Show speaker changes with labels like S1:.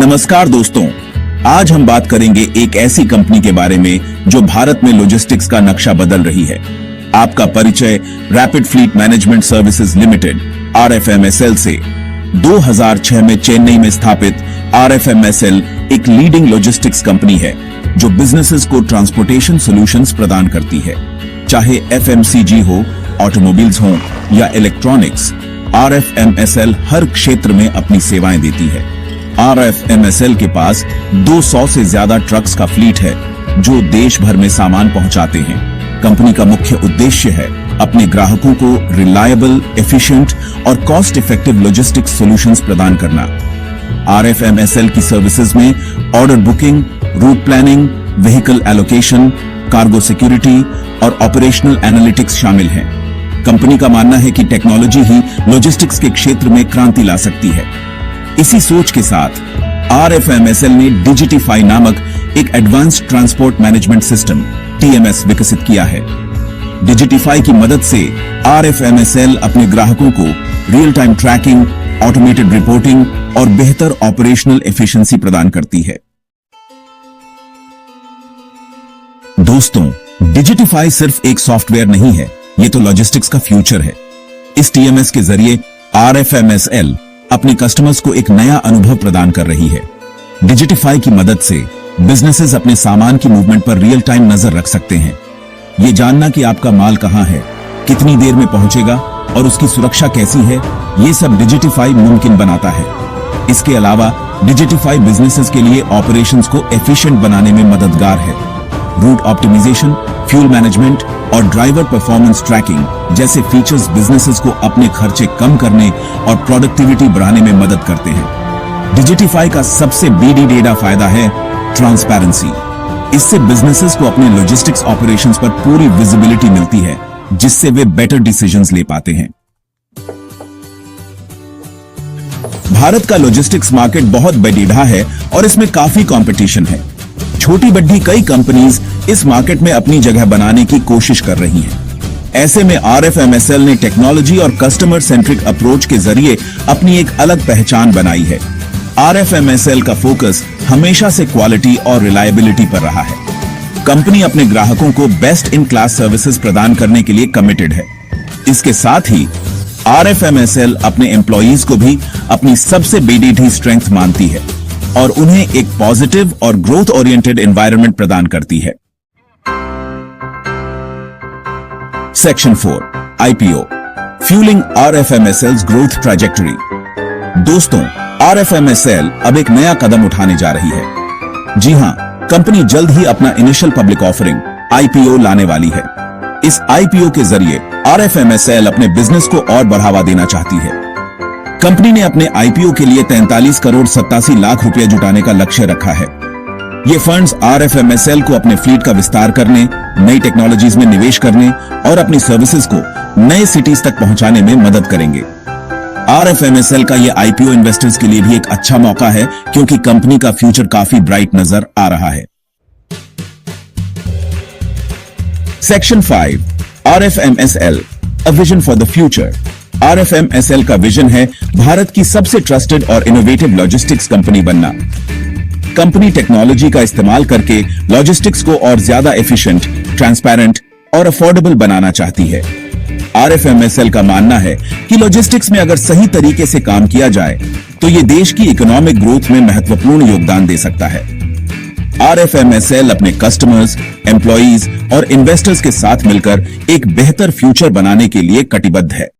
S1: नमस्कार दोस्तों, आज हम बात करेंगे एक ऐसी कंपनी के बारे में जो भारत में लॉजिस्टिक्स का नक्शा बदल रही है। आपका परिचय rapid fleet management services limited RFMSL से। 2006 में चेन्नई में स्थापित RFMSL एक लीडिंग लॉजिस्टिक्स कंपनी है जो बिजनेसेस को ट्रांसपोर्टेशन सॉल्यूशंस प्रदान करती है। चाहे FMCG हो, ऑटोमोबाइल्स हो या इलेक्ट्रॉनिक्स, RFMSL हर क्षेत्र में अपनी सेवाएं देती है। RFMSL के पास 200 से ज्यादा ट्रक्स का फ्लीट है जो देश भर में सामान पहुंचाते हैं। कंपनी का मुख्य उद्देश्य है अपने ग्राहकों को रिलायबल, एफिशिएंट और कॉस्ट इफेक्टिव लॉजिस्टिक्स सॉल्यूशंस प्रदान करना। RFMSL की सर्विसेज में order booking, route planning, vehicle allocation, cargo security और ऑपरेशनल एनालिटिक्स शामिल हैं। कंपनी का मानना है कि टेक्नोलॉजी ही लॉजिस्टिक्स के क्षेत्र में क्रांति ला सकती है। इसी सोच के साथ RFMSL ने डिजिटिफाई नामक एक advanced transport management system TMS विकसित किया है। डिजिटिफाई की मदद से RFMSL अपने ग्राहकों को real time tracking, automated reporting और बेहतर ऑपरेशनल एफिशिएंसी प्रदान करती है। दोस्तों, डिजिटिफाई सिर्फ एक सॉफ्टवेयर नहीं है, ये तो लॉजिस्टिक्स का फ्यूचर है। इस TMS के जरिए RFMSL अपने कस्टमर्स को एक नया अनुभव प्रदान कर रही है। डिजिटिफाई की मदद से बिजनेसेस अपने सामान की मूवमेंट पर रियल टाइम नजर रख सकते हैं। ये जानना कि आपका माल कहां है, कितनी देर में पहुंचेगा और उसकी सुरक्षा कैसी है, ये सब डिजिटिफाई मुमकिन बनाता है। इसके अलावा डिजिटिफाई बिजनेसेस के लिए ऑपरेशंस को एफिशिएंट बनाने में मददगार है। रूट ऑप्टिमाइजेशन, फ्यूल मैनेजमेंट और ड्राइवर परफॉर्मेंस ट्रैकिंग जैसे फीचर्स बिजनेसेस को अपने खर्चे कम करने और प्रोडक्टिविटी बढ़ाने में मदद करते हैं। डिजिटिफाई का सबसे बड़ा फायदा है ट्रांसपेरेंसी। इससे बिजनेसेस को अपने लॉजिस्टिक्स ऑपरेशंस पर पूरी विजिबिलिटी मिलती है, जिससे वे बेटर डिसीजंस ले पाते हैं। भारत का लॉजिस्टिक्स मार्केट बहुत बड़ा है और इसमें काफी कंपटीशन है। छोटी बड़ी कई कंपनीज इस मार्केट में अपनी जगह बनाने की कोशिश कर रही हैं। ऐसे में RFMSL ने टेक्नोलॉजी और कस्टमर सेंट्रिक अप्रोच के जरिए अपनी एक अलग पहचान बनाई है। RFMSL का फोकस हमेशा से क्वालिटी और रिलायबिलिटी पर रहा है। कंपनी अपने ग्राहकों को बेस्ट इन क्लास सर्विसेज प्रदान करने के लिए कमिटेड है। इसके साथ ही RFMSL अपने एम्प्लॉइज को भी अपनी सबसे बड़ी स्ट्रेंथ मानती है और उन्हें एक पॉजिटिव और ग्रोथ ओरिएंटेड एनवायरनमेंट प्रदान करती है। Section 4 IPO fuelling RFMSL's growth trajectory. दोस्तों, RFMSL अब एक नया कदम उठाने जा रही है। जी हां, कंपनी जल्द ही अपना इनिशियल पब्लिक ऑफरिंग IPO लाने वाली है। इस IPO के जरिए RFMSL अपने बिजनेस को और बढ़ावा देना चाहती है। कंपनी ने अपने IPO के लिए 43 करोड़ 87 लाख रुपए जुटाने का लक्ष्य रखा है। ये फंड्स RFMSL को अपने फ्लीट का विस्तार करने, नई टेक्नोलॉजीज में निवेश करने और अपनी सर्विसेज को नए सिटीज तक पहुंचाने में मदद करेंगे। RFMSL का ये IPO इन्वेस्टर्स के लिए भी एक अच्छा मौका है, क्योंकि कंपनी का फ्यूचर काफी ब्राइट नजर आ रहा है। Section 5 RFMSL a vision for the future. RFMSL का विजन है भारत की सबसे ट्रस्टेड और इनोवेटिव लॉजिस्टिक्स कंपनी बनना। कंपनी टेक्नोलॉजी का इस्तेमाल करके लॉजिस्टिक्स को और ज्यादा एफिशिएंट, ट्रांसपेरेंट और अफोर्डेबल बनाना चाहती है। RFMSL का मानना है कि लॉजिस्टिक्स में अगर सही तरीके से काम किया जाए तो ये देश की इकोनॉमिक ग्रोथ में महत्वपूर्ण योगदान दे सकता है। RFMSL अपने कस्टमर्स, एम्प्लॉइज और इन्वेस्टर्स के साथ मिलकर एक बेहतर फ्यूचर बनाने के लिए कटिबद्ध है।